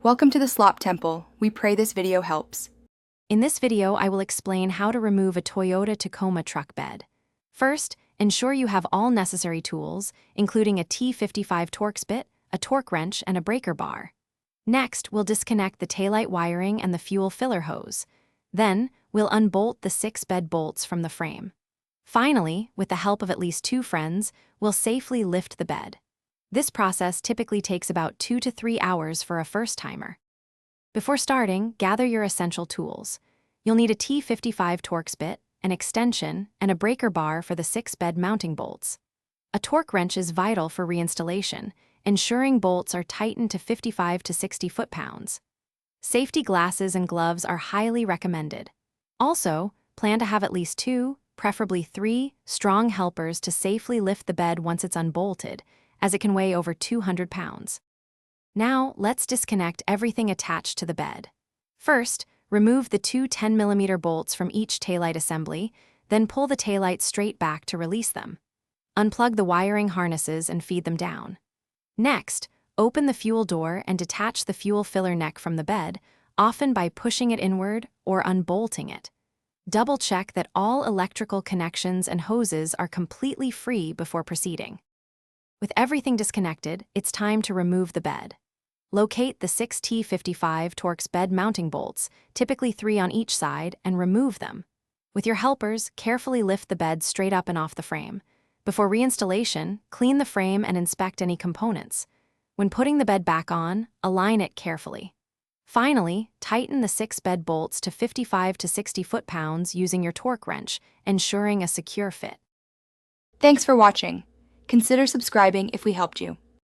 Welcome to the Slop Temple. We pray this video helps. In this video, I will explain how to remove a Toyota Tacoma truck bed. First, ensure you have all necessary tools, including a T55 Torx bit, a torque wrench, and a breaker bar. Next, we'll disconnect the taillight wiring and the fuel filler hose. Then, we'll unbolt the 6 bed bolts from the frame. Finally, with the help of at least 2 friends, we'll safely lift the bed. This process typically takes about 2 to 3 hours for a first-timer. Before starting, gather your essential tools. You'll need a T55 Torx bit, an extension, and a breaker bar for the 6 bed mounting bolts. A torque wrench is vital for reinstallation, ensuring bolts are tightened to 55 to 60 foot-pounds. Safety glasses and gloves are highly recommended. Also, plan to have at least 2, preferably 3, strong helpers to safely lift the bed once it's unbolted, as it can weigh over 200 pounds. Now, let's disconnect everything attached to the bed. First, remove the 2 10mm bolts from each taillight assembly, then pull the taillight straight back to release them. Unplug the wiring harnesses and feed them down. Next, open the fuel door and detach the fuel filler neck from the bed, often by pushing it inward or unbolting it. Double-check that all electrical connections and hoses are completely free before proceeding. With everything disconnected, it's time to remove the bed. Locate the 6 T55 Torx bed mounting bolts, typically 3 on each side, and remove them. With your helpers, carefully lift the bed straight up and off the frame. Before reinstallation, clean the frame and inspect any components. When putting the bed back on, align it carefully. Finally, tighten the 6 bed bolts to 55 to 60 foot-pounds using your torque wrench, ensuring a secure fit. Thanks for watching. Consider subscribing if we helped you.